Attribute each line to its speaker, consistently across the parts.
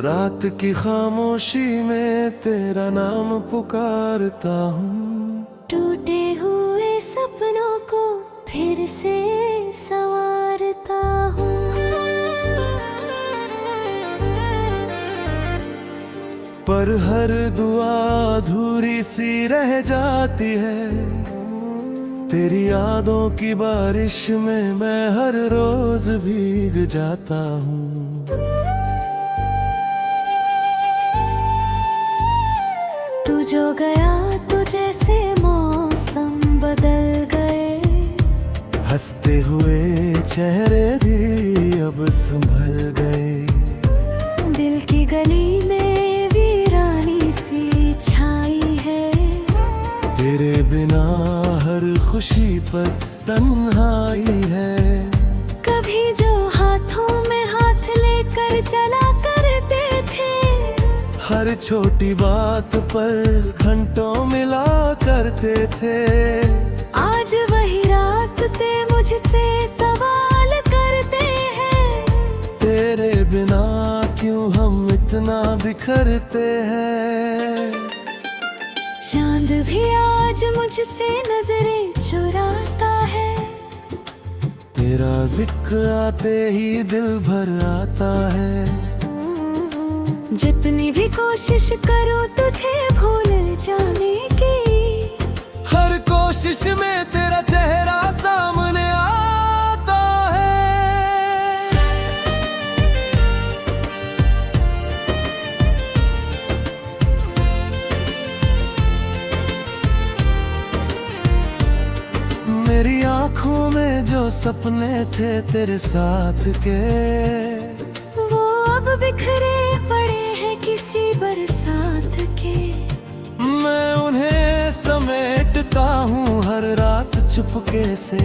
Speaker 1: रात की खामोशी में तेरा नाम पुकारता हूँ।
Speaker 2: टूटे हुए सपनों को फिर से संवारता हूँ।
Speaker 1: पर हर दुआ अधूरी सी रह जाती है, तेरी यादों की बारिश में मैं हर रोज भीग जाता हूँ।
Speaker 2: तू जो गया तो जैसे मौसम बदल गए,
Speaker 1: हंसते हुए चेहरे भी अब संभल गए।
Speaker 2: दिल की गली में वीरानी सी छाई है,
Speaker 1: तेरे बिना हर खुशी पर तन्हाई है।
Speaker 2: कभी जो हाथों में हाथ लेकर चला करते थे,
Speaker 1: हर छोटी बात पर घंटों मिला करते थे।
Speaker 2: आज वही रास्ते मुझसे सवाल करते हैं,
Speaker 1: तेरे बिना क्यों हम इतना बिखरते हैं।
Speaker 2: चांद भी आज मुझसे नजरें चुराता है,
Speaker 1: तेरा जिक्र आते ही दिल भर आता है।
Speaker 2: जितनी भी कोशिश करूं तुझे भूल जाने की,
Speaker 1: हर कोशिश में तेरा चेहरा सामने आता है। मेरी आँखों में जो सपने थे तेरे साथ के,
Speaker 2: वो अब बिखरे पड़े हैं किसी बरसात के।
Speaker 1: मैं उन्हें समेटता हूँ हर रात चुपके से,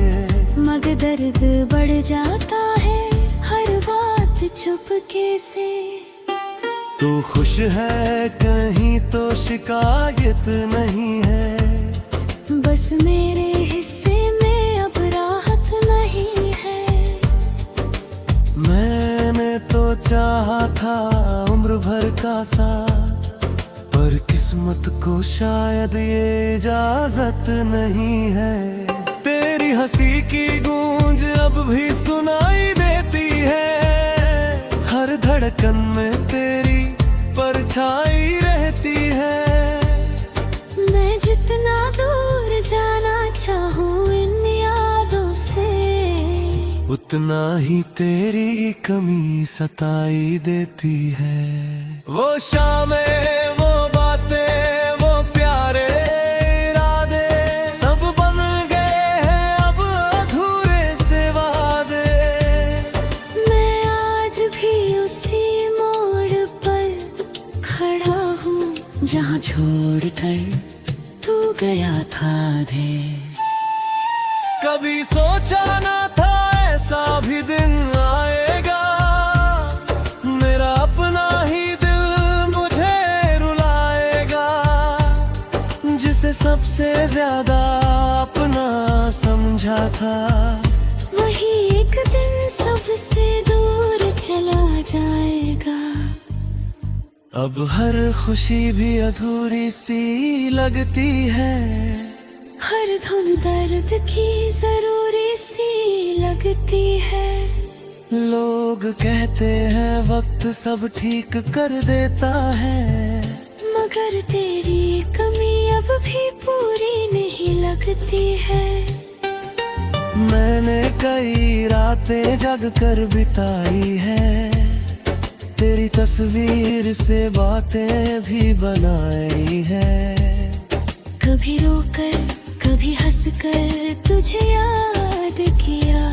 Speaker 2: मगर दर्द बढ़ जाता है हर बात चुपके से।
Speaker 1: तू खुश है कहीं तो शिकायत नहीं है,
Speaker 2: बस मेरे हिस्से में अब राहत नहीं है।
Speaker 1: मैंने तो चाहा था उम्र भर का साथ, पर किस्मत को शायद ये इजाजत नहीं है। तेरी हंसी की गूंज अब भी सुनाई देती है, हर धड़कन में तेरी परछाई रहती है।
Speaker 2: मैं जितना दूर जाना चाहूँ इन यादों से,
Speaker 1: उतना ही तेरी कमी सताई देती है। वो शामें, वो बातें, वो प्यारे इरादे, सब बन गए हैं अब अधूरे से वादे।
Speaker 2: मैं आज भी उसी मोड़ पर खड़ा हूँ, जहाँ छोड़कर तू गया था दे।
Speaker 1: कभी सोचा ना था ऐसा भी दिन आएगा, मेरा अपना ही दिल मुझे रुलाएगा। जिसे सबसे ज्यादा अपना समझा था,
Speaker 2: वही एक दिन सबसे दूर चला जाएगा।
Speaker 1: अब हर खुशी भी अधूरी सी लगती है,
Speaker 2: हर धुन दर्द की जरूरी सी लगती है।
Speaker 1: लोग कहते हैं वक्त सब ठीक कर देता है,
Speaker 2: मगर तेरी कमी अब भी पूरी नहीं लगती है।
Speaker 1: मैंने कई रातें जग कर बिताई है, तेरी तस्वीर से बातें भी बनाई है।
Speaker 2: कभी रोकर कभी हंसकर तुझे याद किया,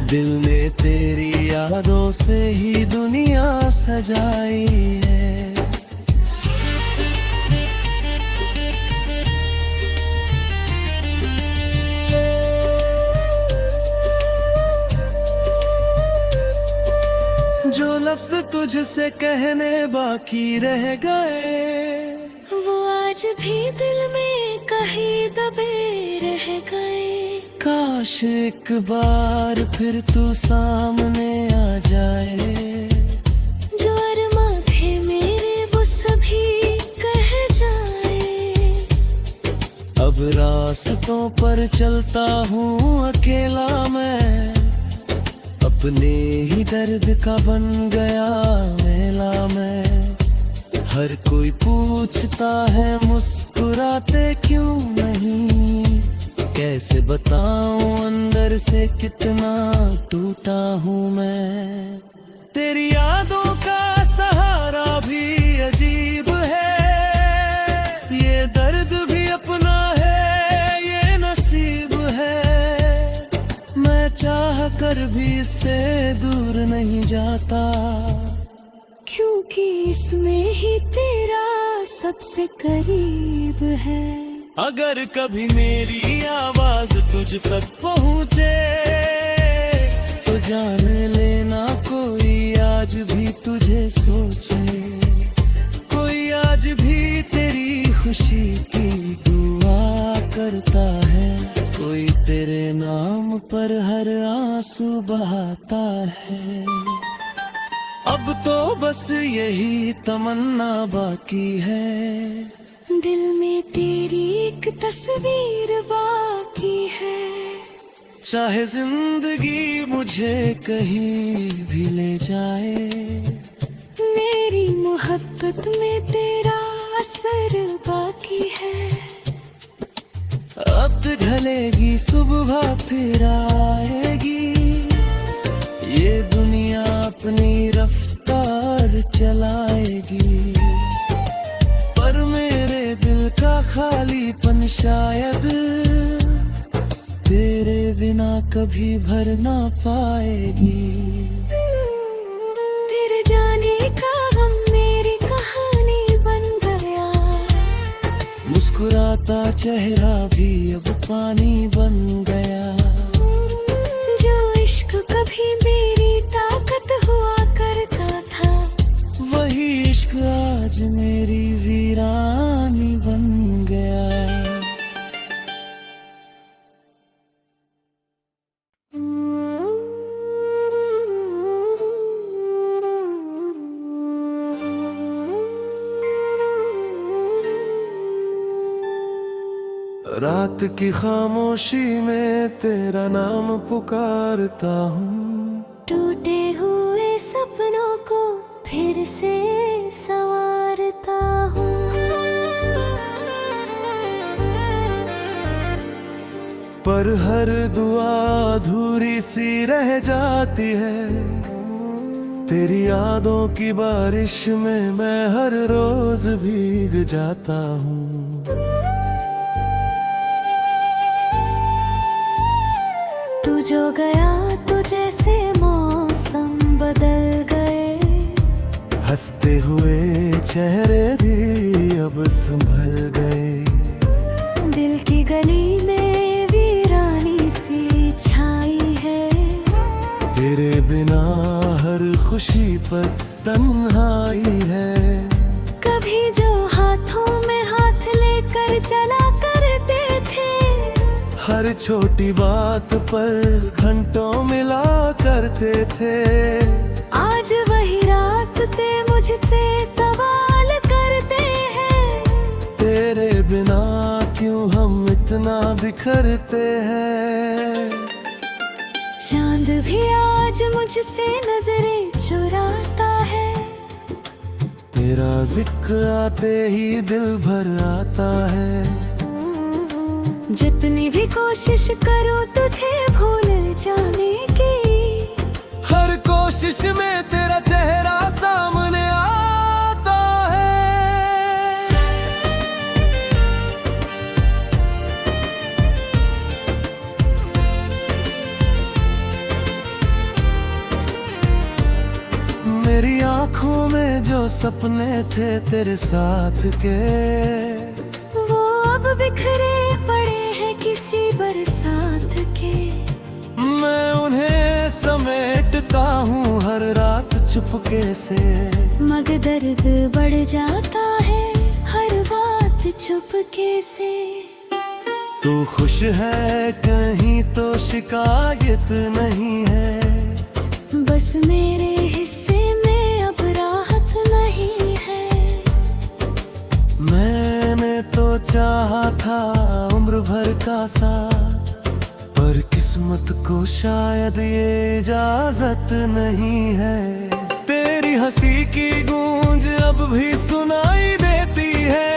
Speaker 1: दिल ने तेरी यादों से ही दुनिया सजाई है। जो लफ्ज तुझसे कहने बाकी रह गए,
Speaker 2: वो आज भी दिल में कहीं दबे रह गए।
Speaker 1: काश एक बार फिर तू सामने आ जाए,
Speaker 2: जो अरमा थे मेरे
Speaker 1: अब रास्तों पर चलता हूँ अकेला मैं, अपने ही दर्द का बन गया मेला मैं। हर कोई पूछता है मुस्कुराते क्यों नहीं, कैसे बताऊं अंदर से कितना टूटा हूँ मैं। तेरी यादों का सहारा भी अजीब है, ये दर्द भी अपना है, ये नसीब है। मैं चाह कर भी इससे दूर नहीं जाता,
Speaker 2: क्योंकि इसमें ही तेरा सबसे करीब है।
Speaker 1: अगर कभी मेरी आवाज तुझ तक पहुँचे तो जान लेना कोई आज भी तुझे सोचे, कोई आज भी तेरी खुशी की दुआ करता है, कोई तेरे नाम पर हर आंसू बहाता है। अब तो बस यही तमन्ना बाकी है,
Speaker 2: दिल में तेरी एक तस्वीर बाकी है।
Speaker 1: चाहे जिंदगी मुझे कहीं भी ले जाए,
Speaker 2: मेरी मोहब्बत में तेरा असर बाकी है।
Speaker 1: अब ढलेगी सुबह फिर आएगी, ये दुनिया अपनी रफ्तार चलाएगी, पर मेरे दिल का खालीपन शायद तेरे बिना कभी भर ना पाएगी।
Speaker 2: तेरे जाने का गम मेरी कहानी बन गया,
Speaker 1: मुस्कुराता चेहरा भी अब पानी बन गया।
Speaker 2: जो इश्क कभी मेरी ताकत हुआ करता था,
Speaker 1: वही इश्क आज मेरी वीरानी बन गया। रात की खामोशी में तेरा नाम पुकारता हूँ,
Speaker 2: टूटे हुए सपनों को फिर से संवारता हूँ।
Speaker 1: पर हर दुआ अधूरी सी रह जाती है, तेरी यादों की बारिश में मैं हर रोज भीग जाता हूँ।
Speaker 2: तू जो गया तो जैसे मौसम बदल गए,
Speaker 1: हंसते हुए चेहरे भी अब संभल गए।
Speaker 2: दिल की गली में वीरानी सी छाई है,
Speaker 1: तेरे बिना हर खुशी पर तन्हाई है।
Speaker 2: कभी जो हाथों में हाथ लेकर चला करते थे,
Speaker 1: हर छोटी बात पर घंटों मिला करते थे,
Speaker 2: आज वही रास्ते मुझसे सवाल करते हैं।
Speaker 1: तेरे बिना क्यों हम इतना बिखरते हैं।
Speaker 2: चांद भी आज मुझसे नजरें चुराता है,
Speaker 1: तेरा जिक्र आते ही दिल भर आता है।
Speaker 2: जितनी भी कोशिश करो तुझे भूल जाने की,
Speaker 1: हर कोशिश में तेरा चेहरा सामने आता है। मेरी आंखों में जो सपने थे तेरे साथ के,
Speaker 2: वो अब बिखरे पड़े हैं किसी बरसात के।
Speaker 1: मैं उन्हें समेटता हूँ हर रात चुपके से,
Speaker 2: मगर दर्द बढ़ जाता है हर बात चुपके से।
Speaker 1: तू खुश है कहीं तो शिकायत नहीं है,
Speaker 2: बस मेरे हिस्से में अब राहत नहीं है।
Speaker 1: मैंने तो चाहा था उम्र भर का साथ, पर किस्मत को शायद ये इजाजत नहीं है। तेरी हंसी की गूंज अब भी सुनाई देती है,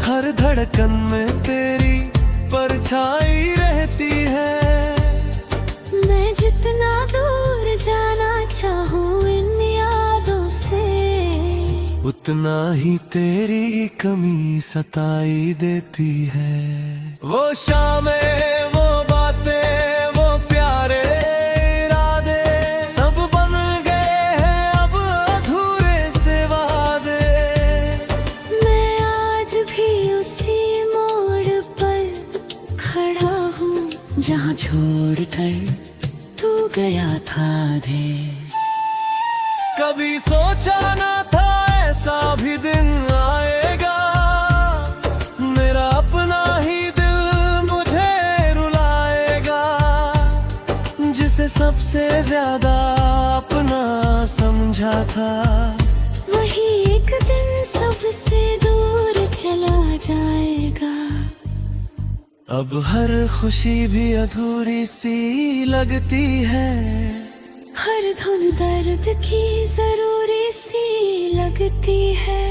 Speaker 1: हर धड़कन में तेरी परछाई रहती है।
Speaker 2: मैं जितना दूर जाना चाहूँ इन यादों से,
Speaker 1: उतना ही तेरी कमी सताई देती है। वो शामें, वो बातें, वो प्यारे इरादे, सब बन गए हैं अब अधूरे से वादे।
Speaker 2: मैं आज भी उसी मोड़ पर खड़ा हूँ जहाँ छोड़ कर तू गया था दे।
Speaker 1: कभी सोचा ना था ऐसा भी दिन आएगा, मेरा अपना ही दिल मुझे रुलाएगा। जिसे सबसे ज्यादा अपना समझा था,
Speaker 2: वही एक दिन सबसे दूर चला जाएगा।
Speaker 1: अब हर खुशी भी अधूरी सी लगती है,
Speaker 2: हर धुन दर्द की जरूरी सी लगती है।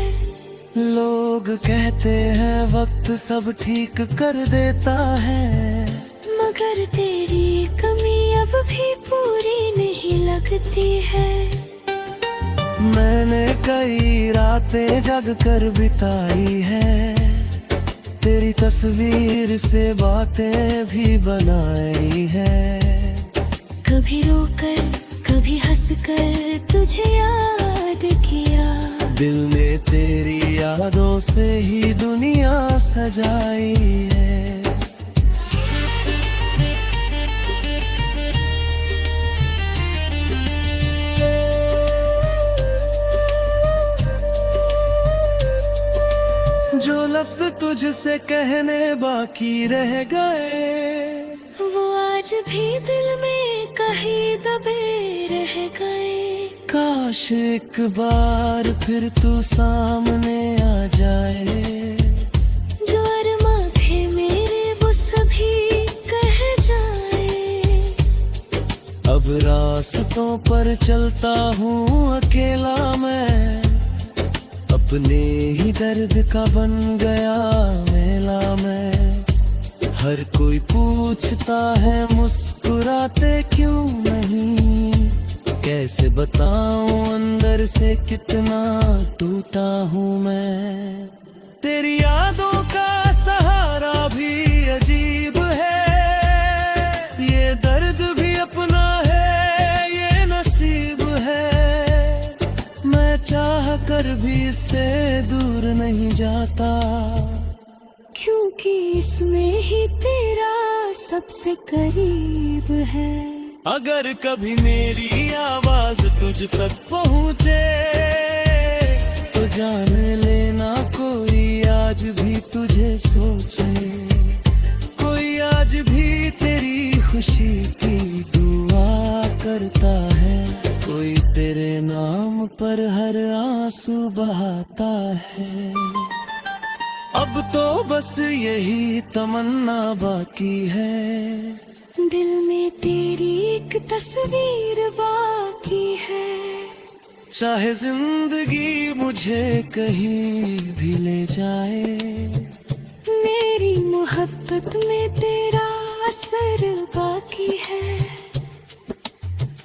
Speaker 1: लोग कहते हैं वक्त सब ठीक कर देता है,
Speaker 2: मगर तेरी कमी अब भी पूरी नहीं लगती है।
Speaker 1: मैंने कई रातें जग कर बिताई है, तेरी तस्वीर से बातें भी बनाई है।
Speaker 2: कभी रोकर कभी हंसकर तुझे याद किया,
Speaker 1: दिल ने तेरी यादों से ही दुनिया सजाई है। जो लफ्ज तुझसे कहने बाकी रह गए,
Speaker 2: वो आज भी दिल में कहीं दबे रह गए।
Speaker 1: काश एक बार फिर तू सामने आ जाए,
Speaker 2: जो अरमा थे मेरे वो सभी कह जाए।
Speaker 1: अब रास्तों पर चलता हूँ अकेला मैं, अपने ही दर्द का बन गया मेला मैं। हर कोई पूछता है मुस्कुराते क्यों नहीं, कैसे बताऊं अंदर से कितना टूटा हूँ मैं। तेरी यादों का सहारा भी अजीब है, ये दर्द भी अपना है, ये नसीब है। मैं चाह कर भी इससे दूर नहीं जाता,
Speaker 2: क्योंकि इसमें ही तेरा सबसे करीब है।
Speaker 1: अगर कभी मेरी आवाज तुझ तक पहुँचे, तो जान लेना कोई आज भी तुझे सोचे। कोई आज भी तेरी खुशी की दुआ करता है, कोई तेरे नाम पर हर आंसू बहाता है। अब तो बस यही तमन्ना बाकी है,
Speaker 2: दिल में तेरी एक तस्वीर बाकी है।
Speaker 1: चाहे जिंदगी मुझे कहीं भी ले जाए,
Speaker 2: मेरी मोहब्बत में तेरा असर बाकी है।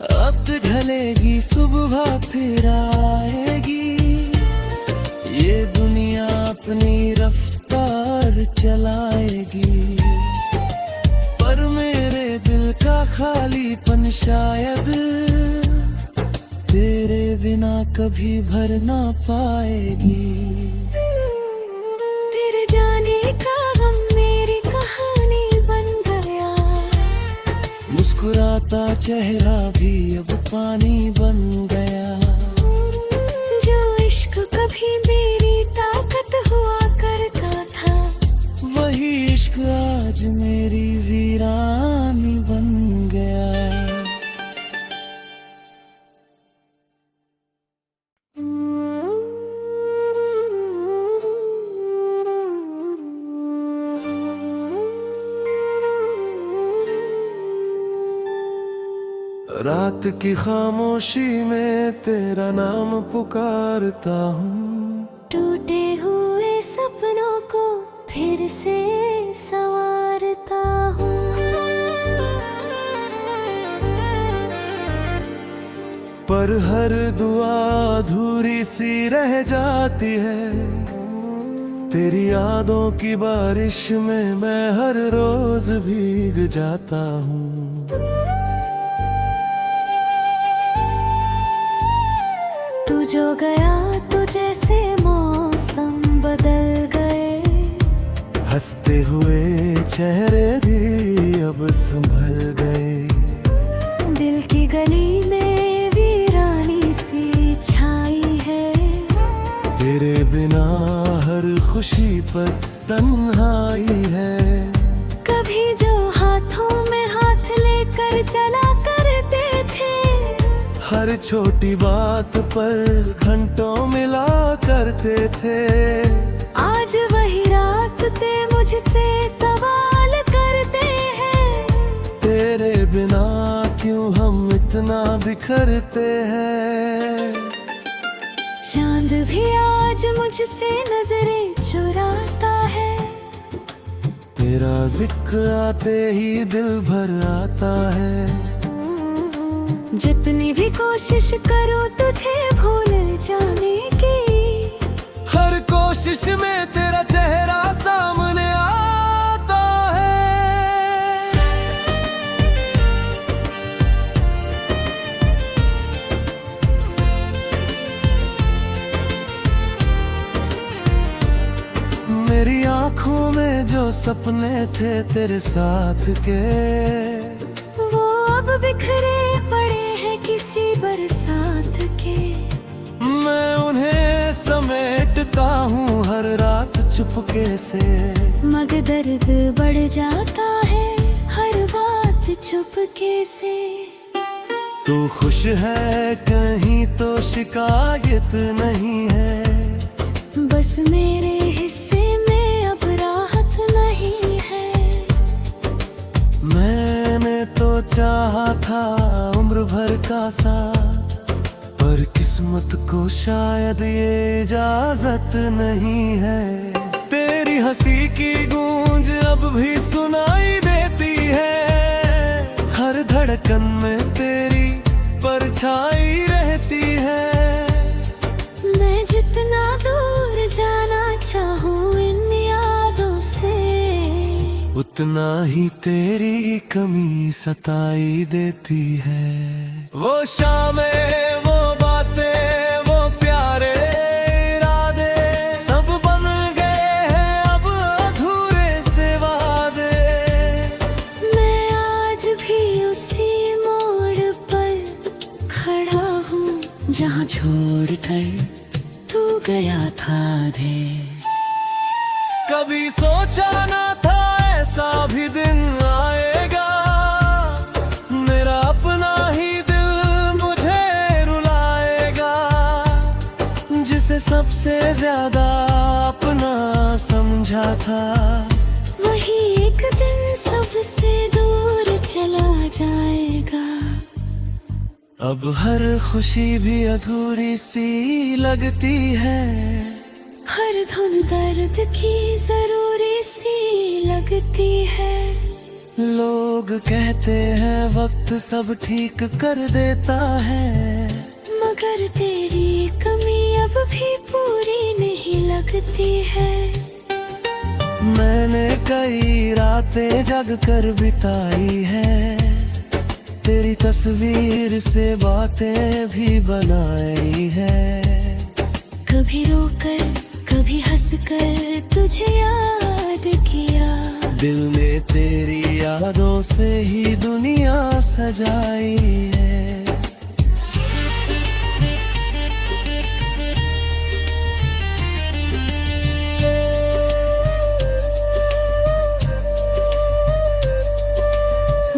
Speaker 1: अब ढलेगी सुबह फिर आएगी, ये दुनिया अपनी रफ्तार चलाएगी। पर मेरे दिल का खालीपन शायद तेरे बिना कभी भर ना पाएगी।
Speaker 2: तेरे जाने का गम मेरी कहानी बन गया,
Speaker 1: मुस्कुराता चेहरा भी अब पानी बन गया।
Speaker 2: जो इश्क कभी मेरी ताकत हुआ करता था,
Speaker 1: वही इश्क आज मेरी वीरानी बन गया। रात की खामोशी में तेरा नाम पुकारता हूँ।
Speaker 2: टूटे हुए सपनों को फिर से संवारता हूँ।
Speaker 1: पर हर दुआ अधूरी सी रह जाती है, तेरी यादों की बारिश में मैं हर रोज भीग जाता हूँ।
Speaker 2: तू जो गया तो जैसे मौसम बदल गए,
Speaker 1: हंसते हुए चेहरे भी अब संभल गए।
Speaker 2: दिल की गली में वीरानी सी छाई है,
Speaker 1: तेरे बिना हर खुशी पर तन्हाई है।
Speaker 2: कभी जो हाथों में हाथ लेकर चला करते थे,
Speaker 1: हर छोटी बात पर घंटों मिला करते थे।
Speaker 2: आज वही रास्ते मुझसे सवाल करते हैं,
Speaker 1: तेरे बिना क्यों हम इतना बिखरते हैं।
Speaker 2: चांद भी आज मुझसे नजरें चुराता है,
Speaker 1: तेरा जिक्र आते ही दिल भर आता है।
Speaker 2: जितनी भी कोशिश करो तुझे भूल जाने की,
Speaker 1: हर कोशिश में तेरा चेहरा सामने आता है। मेरी आंखों में जो सपने थे तेरे साथ के,
Speaker 2: वो अब बिखरे पड़े हैं किसी बरसात के।
Speaker 1: मैं उन्हें समेटता हूँ हर रात चुपके से,
Speaker 2: मगर दर्द बढ़ जाता है हर बात चुपके से।
Speaker 1: तू खुश है कहीं तो शिकायत नहीं है,
Speaker 2: बस मेरे हिस्से में अब राहत नहीं है।
Speaker 1: मैंने तो चाहा था उम्र भर का साथ, पर किस्मत को शायद ये इजाजत नहीं है। तेरी हंसी की गूंज अब भी सुनाई देती है, हर धड़कन में तेरी परछाई रहती है।
Speaker 2: मैं जितना दूर जाना चाहूँ इन यादों से,
Speaker 1: उतना ही तेरी कमी सताई देती है। वो शामें, वो बातें, वो प्यारे इरादे, सब बन गए हैं अब अधूरे से वादे।
Speaker 2: मैं आज भी उसी मोड़ पर खड़ा हूँ जहाँ छोड़ कर तू गया था दे।
Speaker 1: कभी सोचा ना था ऐसा भी दिन आएगा, मेरा अपना ही दिल मुझे रुलाएगा। जिसे सबसे ज्यादा अपना समझा था,
Speaker 2: वही एक दिन सबसे दूर चला जाएगा।
Speaker 1: अब हर खुशी भी अधूरी सी लगती है,
Speaker 2: हर धुन दर्द की जरूरी सी लगती है।
Speaker 1: लोग कहते हैं वक्त सब ठीक कर देता है,
Speaker 2: मगर तेरी कमी अब भी पूरी नहीं लगती है।
Speaker 1: मैंने कई रातें जग कर बिताई है, तेरी तस्वीर से बातें भी बनाई है।
Speaker 2: कभी रोकर कभी हंसकर तुझे याद किया,
Speaker 1: दिल ने तेरी यादों से ही दुनिया सजाई है।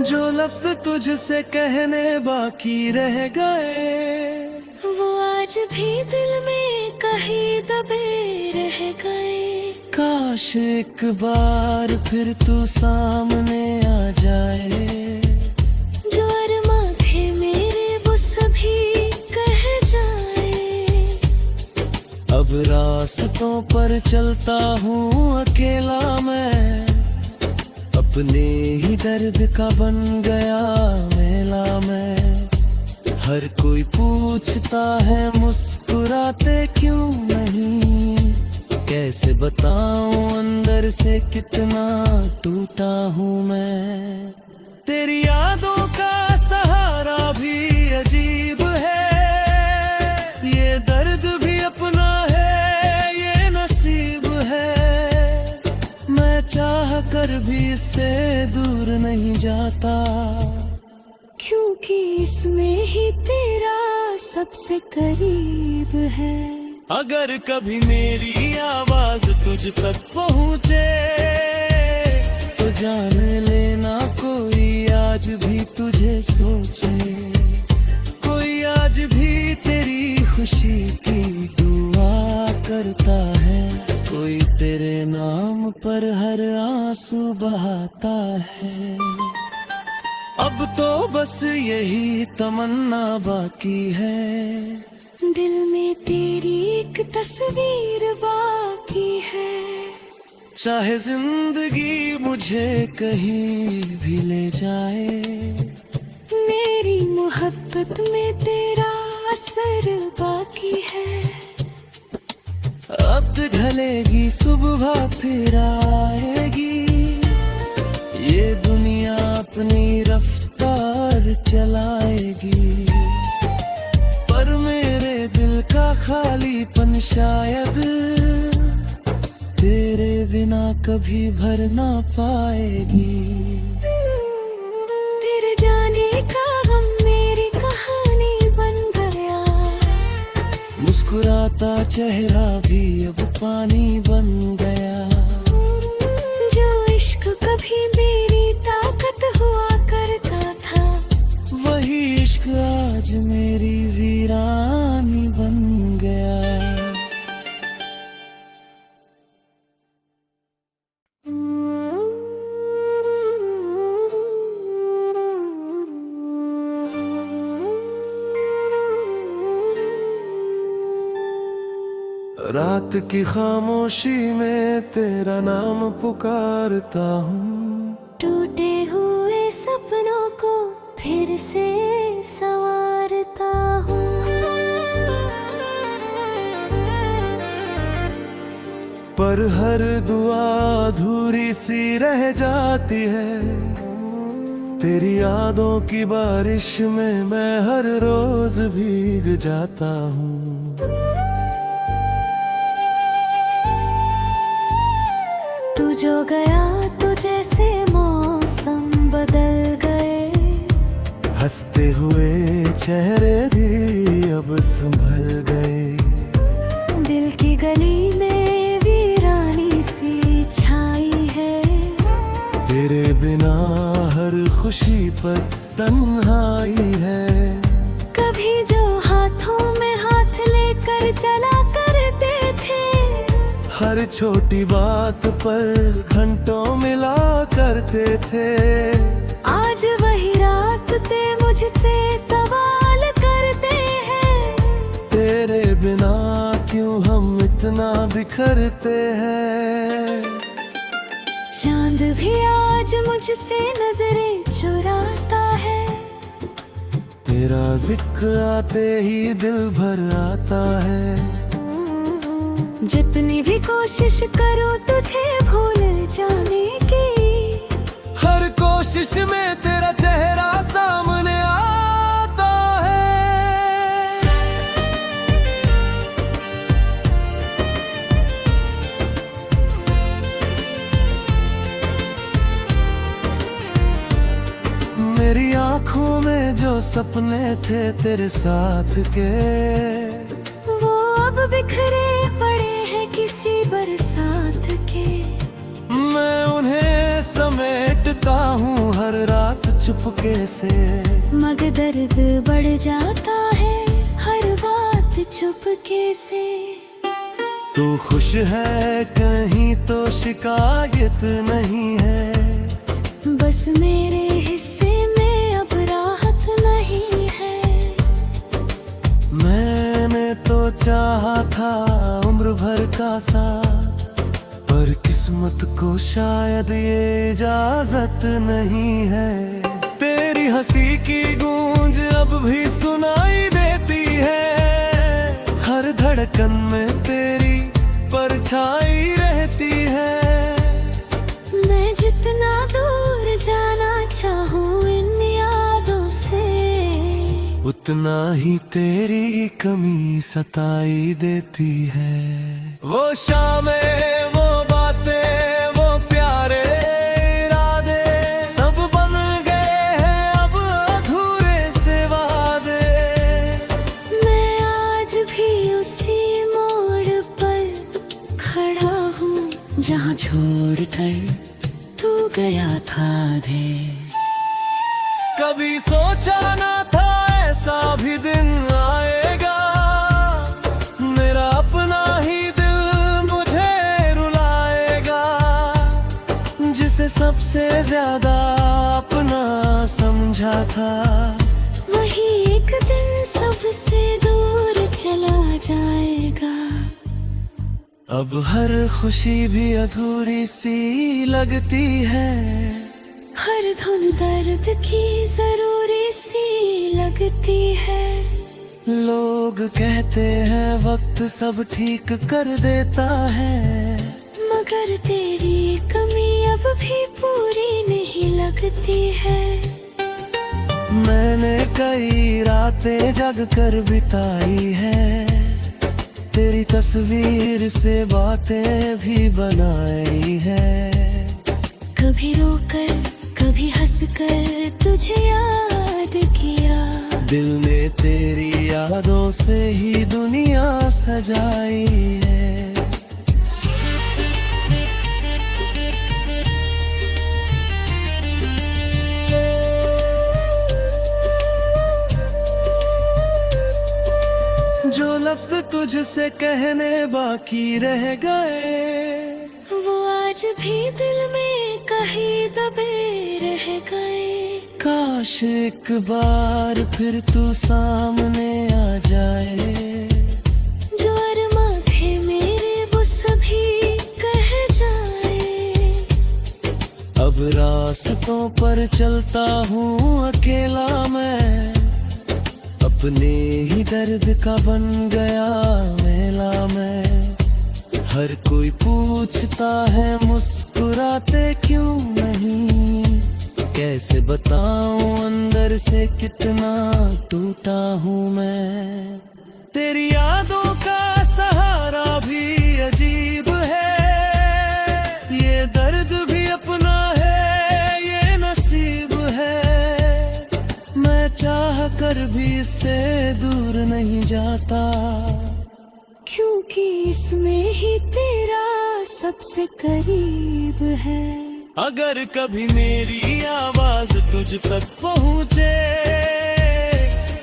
Speaker 1: जो लफ्ज तुझसे कहने बाकी रह गए,
Speaker 2: वो आज भी दिल में कहीं दबे रह गए।
Speaker 1: काश एक बार फिर तू सामने आ जाए,
Speaker 2: जो अरमा थे मेरे
Speaker 1: रास्तों पर चलता हूँ अकेला मैं, अपने ही दर्द का बन गया मेला मैं। हर कोई पूछता है मुस्कुराते क्यों नहीं, कैसे बताऊं अंदर से कितना टूटा हूँ मैं। तेरी यादों का सहारा भी अजीब है, ये दर्द भी अपना है, ये नसीब है। मैं चाह कर भी इससे दूर नहीं जाता,
Speaker 2: क्योंकि इसमें ही तेरा सबसे करीब है।
Speaker 1: अगर कभी मेरी आवाज तुझ तक पहुँचे तो जान लेना कोई आज भी तुझे सोचे, कोई आज भी तेरी खुशी की दुआ करता है, कोई तेरे नाम पर हर आंसू बहाता है। अब तो बस यही तमन्ना बाकी है,
Speaker 2: दिल में तेरी एक तस्वीर बाकी है।
Speaker 1: चाहे जिंदगी मुझे कहीं भी ले जाए,
Speaker 2: मेरी मोहब्बत में तेरा असर बाकी है।
Speaker 1: अब ढलेगी सुबह फिर आएगी, ये दुनिया अपनी रफ्तार चलाएगी, पर मेरे दिल का खालीपन शायद तेरे बिना कभी भर ना पाएगी।
Speaker 2: तेरे जाने का गम मेरी कहानी बन गया,
Speaker 1: मुस्कुराता चेहरा भी अब पानी बन गया।
Speaker 2: जो इश्क कभी मेरी ताकत हुआ करता था,
Speaker 1: वही इश्क आज मेरी वीरानी बन गया। रात की खामोशी में तेरा नाम पुकारता हूँ,
Speaker 2: टूटे हुए सपनों को फिर से संवारता हूँ।
Speaker 1: पर हर दुआ अधूरी सी रह जाती है, तेरी यादों की बारिश में मैं हर रोज भीग जाता हूँ।
Speaker 2: तू जो गया तो जैसे मौसम बदल गए,
Speaker 1: हंसते हुए चेहरे भी अब संभल गए।
Speaker 2: दिल की गली में वीरानी सी छाई है,
Speaker 1: तेरे बिना हर खुशी पर तन्हाई है।
Speaker 2: कभी जो हाथों में हाथ लेकर चला करते थे,
Speaker 1: हर छोटी बात पर घंटों मिला करते थे,
Speaker 2: आज वही रास्ते मुझसे सवाल करते हैं।
Speaker 1: तेरे बिना क्यों हम इतना बिखरते हैं।
Speaker 2: चांद भी आज मुझसे नजरें चुराता है,
Speaker 1: तेरा जिक्र आते ही दिल भर आता है।
Speaker 2: जितनी भी कोशिश करूं तुझे भूल जाने की,
Speaker 1: हर कोशिश में तेरा चेहरा सामने आता है। मेरी आँखों में जो सपने थे तेरे साथ के,
Speaker 2: वो अब बिखरे पड़े हैं किसी बरसात के।
Speaker 1: मैं उन्हें समेटता हूँ हर रात चुपके से,
Speaker 2: मगर दर्द बढ़ जाता है हर बात चुपके से।
Speaker 1: तू खुश है कहीं तो शिकायत नहीं है,
Speaker 2: बस मेरे हिस्से में अब राहत नहीं है।
Speaker 1: मैंने तो चाहा था उम्र भर का साथ, पर किस्मत को शायद ये इजाजत नहीं है। तेरी हंसी की गूंज अब भी सुनाई देती है, हर धड़कन में तेरी परछाई रहती है।
Speaker 2: मैं जितना दूर जाना चाहूँ इन यादों से,
Speaker 1: उतना ही तेरी कमी सताई देती है। वो शामें, वो बातें, वो प्यारे इरादे, सब बन गए हैं अब अधूरे से वादे।
Speaker 2: मैं आज भी उसी मोड़ पर खड़ा हूँ जहाँ छोड़कर तू गया था दे।
Speaker 1: कभी सोचा ना था ऐसा भी दिन आएगा, मेरा अपना ही दिल मुझे रुलाएगा। जिसे सबसे ज्यादा अपना समझा था,
Speaker 2: वही एक दिन सबसे दूर चला जाएगा।
Speaker 1: अब हर खुशी भी अधूरी सी लगती है,
Speaker 2: हर धुन दर्द की जरूरी सी लगती है।
Speaker 1: लोग कहते हैं वक्त सब ठीक कर देता है,
Speaker 2: मगर तेरी कमी अब भी पूरी नहीं लगती है।
Speaker 1: मैंने कई रातें जग कर बिताई है, तेरी तस्वीर से बातें भी बनाई है।
Speaker 2: कभी रोकर कभी हंसकर तुझे याद किया,
Speaker 1: दिल ने तेरी यादों से ही दुनिया सजाई है। जो लफ्ज तुझसे कहने बाकी रह गए,
Speaker 2: वो आज भी दिल में कहीं दबे रह गए।
Speaker 1: काश एक बार फिर तू सामने आ जाए,
Speaker 2: जो अरमा थे मेरे वो सभी कह जाए।
Speaker 1: अब रास्तों पर चलता हूँ अकेला मैं, अपने ही दर्द का बन गया मेला मैं। हर कोई पूछता है मुस्कुराते क्यों नहीं, कैसे बताऊं अंदर से कितना टूटा हूँ मैं। तेरी यादों का सहारा भी अजीब है, ये दर्द भी अपना है, ये नसीब है। मैं चाह कर भी इससे दूर नहीं जाता,
Speaker 2: क्योंकि इसमें ही तेरा सबसे करीब है।
Speaker 1: अगर कभी मेरी आवाज तुझ तक पहुँचे,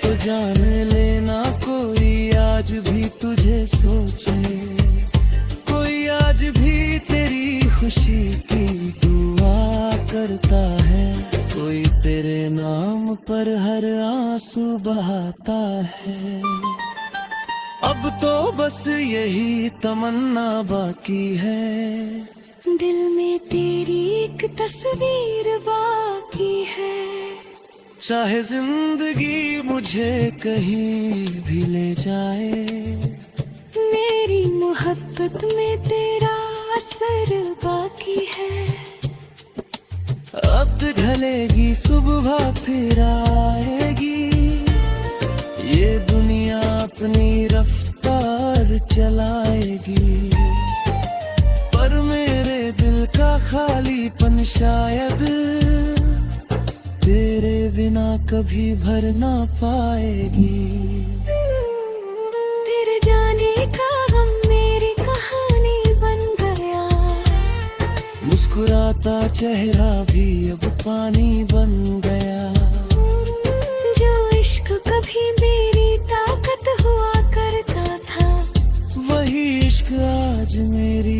Speaker 1: तो जान लेना कोई आज भी तुझे सोचे। कोई आज भी तेरी खुशी की दुआ करता है, कोई तेरे नाम पर हर आंसू बहाता है। अब तो बस यही तमन्ना बाकी है,
Speaker 2: दिल में तेरी एक तस्वीर बाकी है।
Speaker 1: चाहे जिंदगी मुझे कहीं भी ले जाए,
Speaker 2: मेरी मोहब्बत में तेरा असर बाकी है।
Speaker 1: अब ढलेगी सुबह फिर आएगी, ये दुनिया अपनी रफ्तार चलाएगी। पर मेरे दिल का खालीपन शायद तेरे बिना कभी भर ना पाएगी।
Speaker 2: तेरे जाने का गम मेरी कहानी बन गया,
Speaker 1: मुस्कुराता चेहरा भी अब पानी बन गया।
Speaker 2: जो इश्क कभी मेरी ताकत हुआ करता था,
Speaker 1: वही इश्क आज मेरी